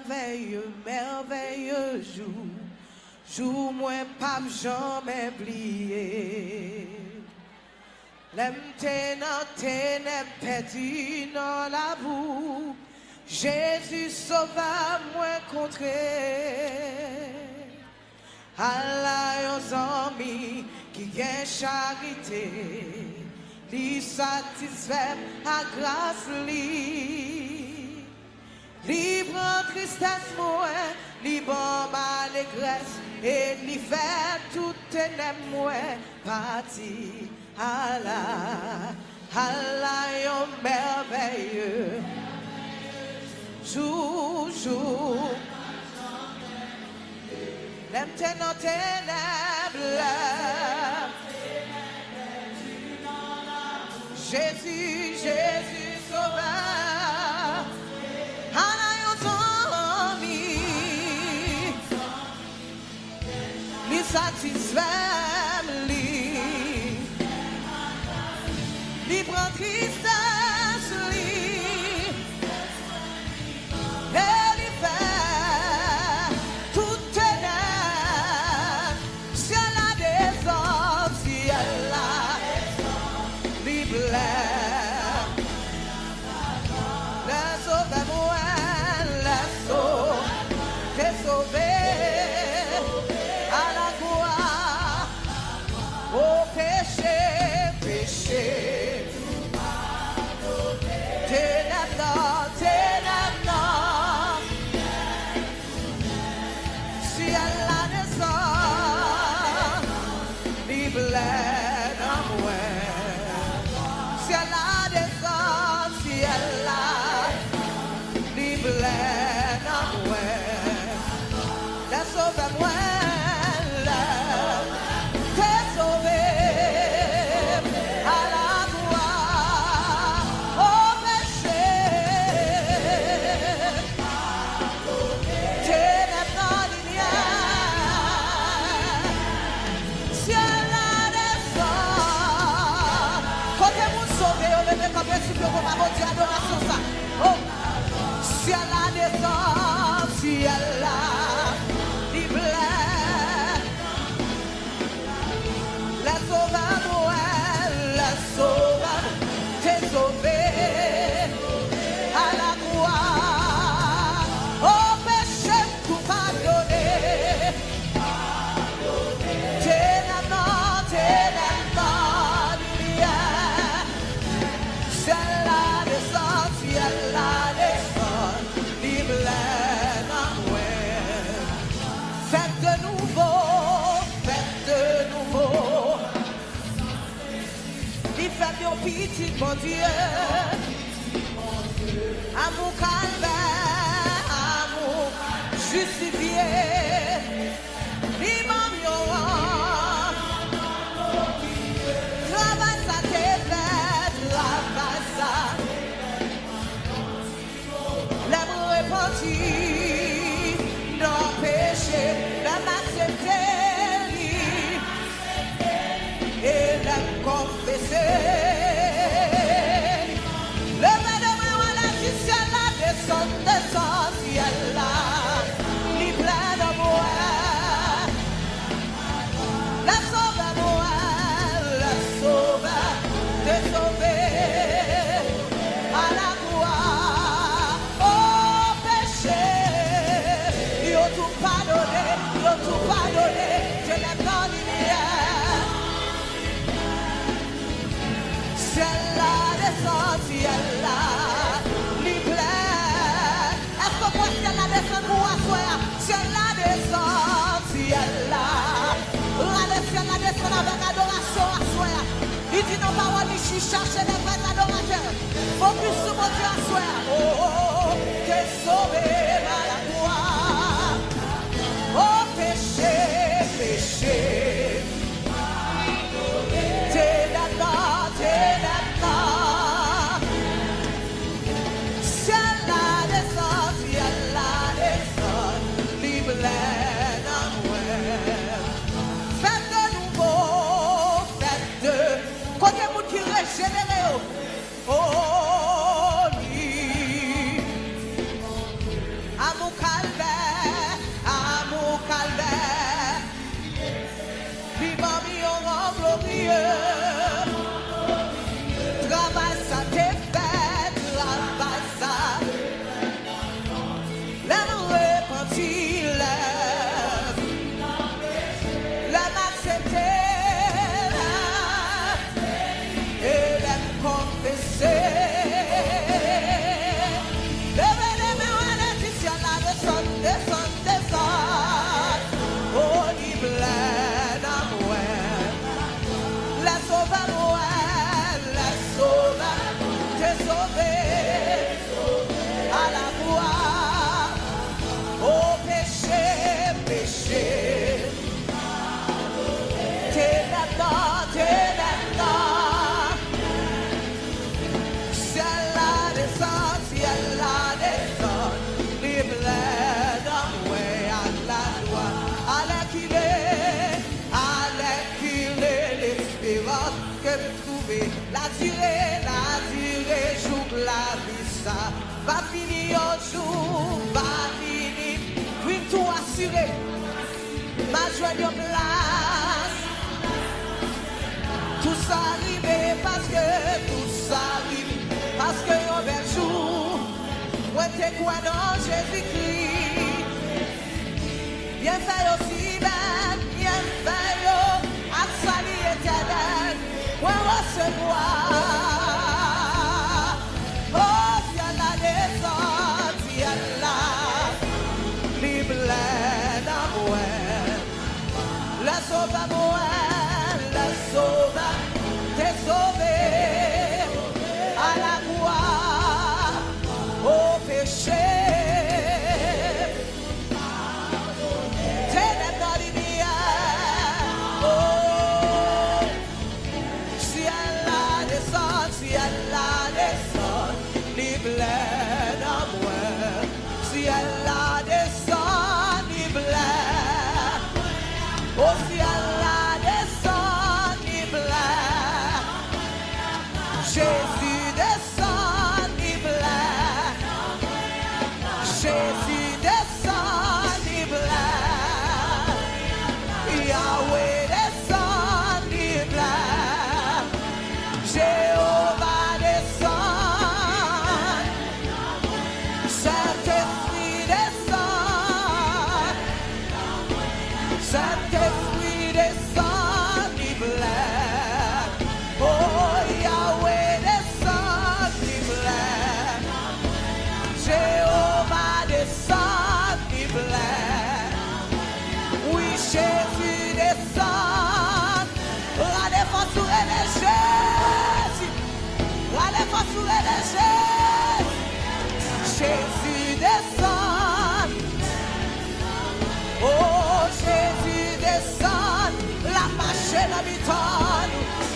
merveilleux, merveilleux jour. Jour moins pas jamais oublié. L'aime dans ténèbres perdu dans la boue. Jésus sauva moins contré. Allah yon amis qui gagne charité. Li satisfait à grâce li. Li prend tristesse moins, li bon allégresse. Et li fait tout ténèbres moins parti. Allah, Allah yon merveilleux. Jour, l'aime dans ténèbres. Jésus, Jésus sauveur. Allah yon amis. Li satisfait li. Li prend tristesse li. Et li fait tout ténèbres. Ciel a des hommes, ciel a li blesse. Le sauve moi, le sauve, t'es sauvé. À la croix, au péché, péché. Si elle a des hommes, si elle a des blés, la sauve moi, la sauve, t'es sauvé à la croix, au péché tout pardonné, t'es la mort, si elle a des hommes, si elle a des faites de nouveau. Il fait bien petit, mon Dieu. Amour calvaire, amour justifié. Travaille ça, t'es fait, travaille ça. L'amour repenti dans le péché, l'amour accepté et l'amour confessé. Le main de moi, la justice, la descente de son ciel là, il plein de moi. La sauve moi, la sauve, te sauver à la croix. Tout pardonné, je l'aime dans l'hiver. Ciel-là descend, ciel-là, lui plaît. Est-ce que moi, ciel-là descend pour asseoir? Ciel-là descend, ciel-là. Le ciel-là descend avec adoration, asseoir. Il dit non, pas on ici chercher les vrais adorateurs. Focus sur mon Dieu, asseoir. Oh, t'es sauvé par la croix. Oh péché, péché, t'es là-dedans, ciel la descend, libre l'aide en moi. Faites de nouveau, faites de, côté vous qui régénéré, oh, lui, amour va finir un jour, va finir. Oui, tout assuré, ma joie de place. Tout ça arrive parce que tout ça arrive. Parce que un bel jour, moi t'es quoi dans Jésus-Christ. Bien fait aussi bien, bien fait à salut éternel, moi recevoir. Oh, ciel la descente, ciel la, libre d'amour, la sauve d'amour, la sauve, t'es sauvé. À la gloire, au péché, ténèbres dans l'hiver, oh, si elle descend, si elle descend, libre d'amour, si elle descend, libre, oh, si elle descend, libre, Jésus. Jésus descend, libre, Yahweh descend, libre, Jéhovah descend, Saint-Esprit descend, Saint-Esprit descend, libre, oh Yahweh descend, libre, Jéhovah descend, libre. Oui, Jésus descend. La défense sur les Jésus. La défense sur les Jésus. Jésus descend. Oh, Jésus descend. La machine habitante.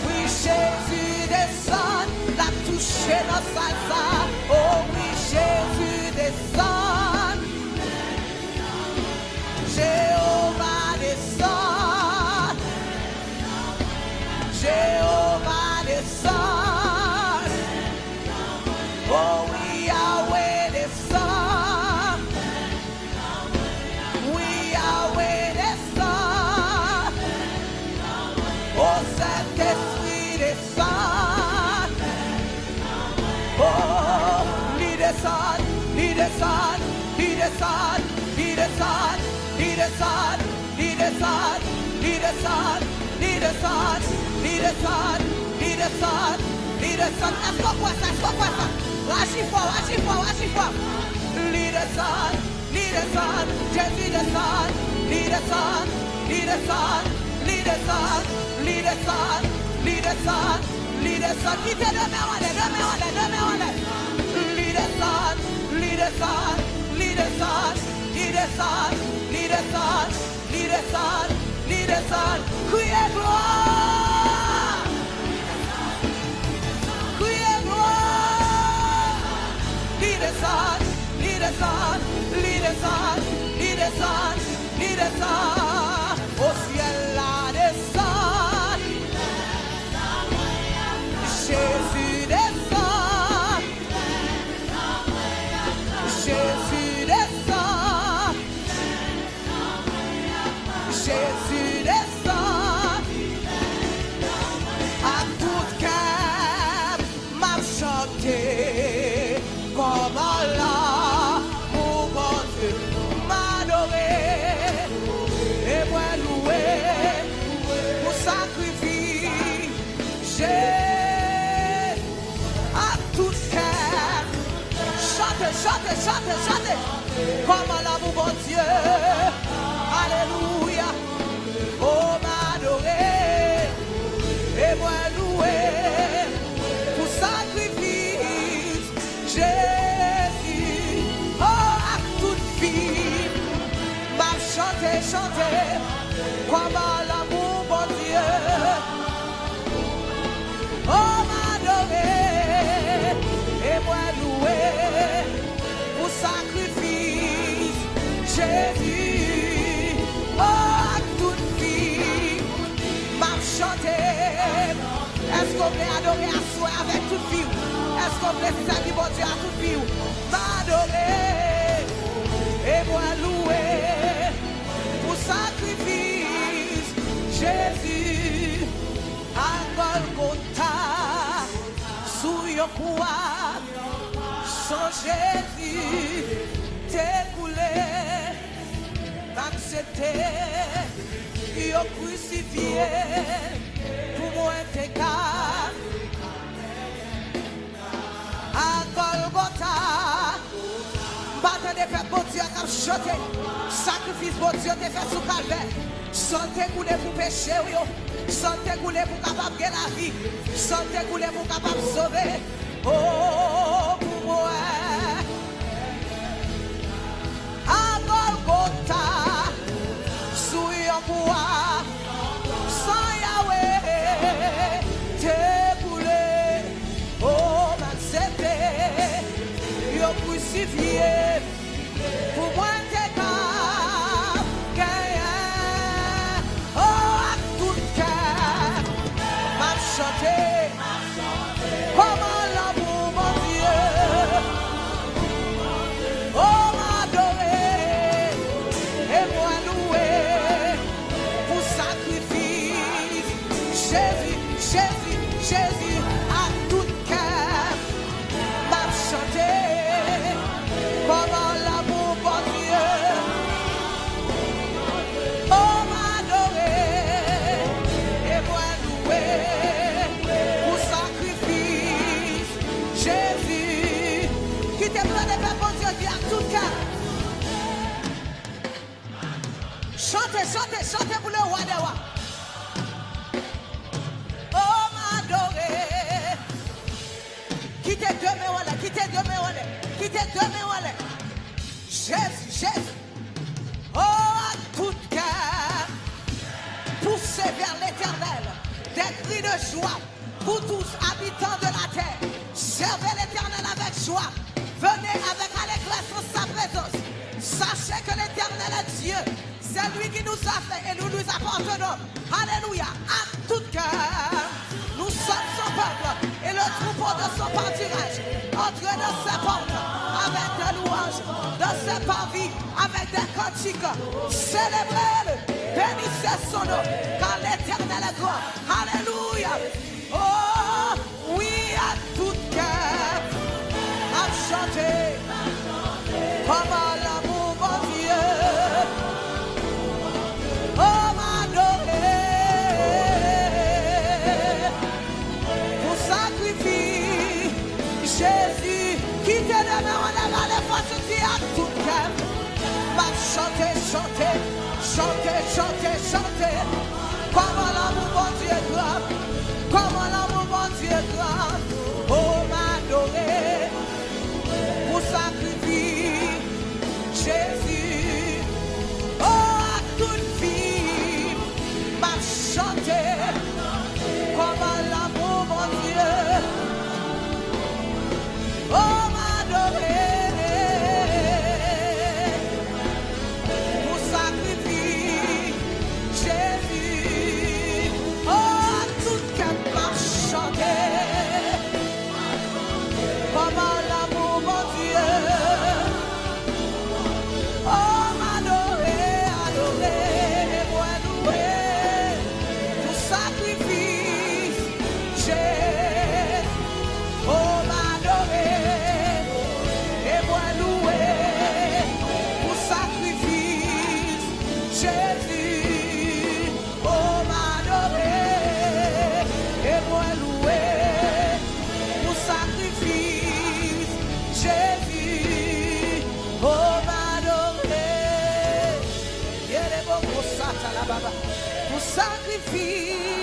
Oui, Jésus descend. La touche dans salsa. Oh, oui, Jésus descend. Jéhovah descend. Jéhovah descend. Oh oui, Yahweh descend. Oui, Yahweh descend. Oh, Saint-Esprit descend. Oh, lui descend, lui descend, lui descend, lui descend, lui descend, lui descend, lui descend, lui descend, lui descend, lui descend, lui descend. Est-ce qu'on voit ça? Est-ce qu'on voit ça? Agis fort, agis fort, agis fort. Lui descend, lui descend, Jésus descend, lui descend, lui descend, lui descend, lui descend, lui descend, lui descend. Qui te demeure, demeure. Lui descend, lui descend, lui descend, lui descend, lui descend, lui descend, lui descend. Criez gloire, criez gloire. Lui descend, lui descend, lui descend, lui descend, lui descend. Au ciel la descend. Jésus descend. Jésus descend. Jésus descend. À tout cœur m'a chanté comme Allah pour mon Dieu m'adorer et moi louer pour sacrifier. J'ai à tout cœur chantez comme Allah pour mon Dieu. Alléluia. Oh m'adorer et moi louer pour sacrifice. Jésus, oh à toute vie, m'a chanter comme l'amour bon Dieu. Oh m'adorer et moi louer pour sacrifice. Jésus, oh à toute vie, m'a chanter. Est-ce qu'on peut adorer à soi avec toute vie? Est-ce qu'on peut servir mon Dieu à toute vie? m'adorer et moi louer pour sacrifice. Jésus à Golgotha, sous yon croix, sans Jésus t'es coulé, accepté, yon crucifié, pour moi t'es calme. À Golgotha, bataille de fait, bon Dieu a chanté, sacrifice, bon Dieu t'es fait sous calvaire. Santé coulé pour pécher, santé coulé pour capable de la vie, santé coulé pour capable de sauver. Oh, pour moi, à Golgotha, sous yon bois, sans Yahweh, t'es coulé, oh, m'accepter, yon crucifié, pour moi t'es chanter, comment l'amour, mon Dieu, oh m'adorer, et moi louer, pour sacrifice, Jésus, Jésus, Jésus, à tout cœur, m'a chanter, comment l'amour, mon Dieu, oh m'adorer, et moi louer. Chantez, chantez, chantez pour le roi des rois. Oh, m'adorer. Quittez demain, voilà, quittez demain, voilà, quittez demain, voilà. Jésus, Jésus. Oh, à tout cœur, poussez vers l'éternel. Des cris de joie pour tous habitants de la terre. Servez l'éternel avec joie. Venez avec allégresse sa présence. Sachez que l'éternel est Dieu. C'est lui qui nous a fait et nous nous appartenons. Alléluia. À tout cœur, nous sommes son peuple et le troupeau de son pâturage. Entrez dans ses portes avec des louanges, dans ses parvis avec des cantiques. Célébrez-le, bénissez son nom, car l'éternel est grand. Alléluia. Oh, oui, à tout cœur, à chanter. Comment l'amour, mon Dieu. Oh, m'adorer pour sacrifier Jésus qui te donne en les forces à tout cœur. Va chanter, chanter, chanter, chanter, chanter. Comment l'amour, mon Dieu, grand. Comment l'amour, mon Dieu, grand. Oh, m'adorer pour sacrifier Jésus. Oh, à toute vie, m'a chanté. Comment l'amour, mon Dieu. Oh, m'adorer pour sacrifier Jésus. Oh, à tout cœur, m'a chanté. Comment l'amour, mon Dieu. Oh, m'adorer, adorer, moi louer, pour sacrifice, Jésus. Oh, m'adorer, et moi louer, pour sacrifice, Jésus. Oh, m'adorer, et moi louer, pour sacrifice, Jésus. Oh, pour sacrifice.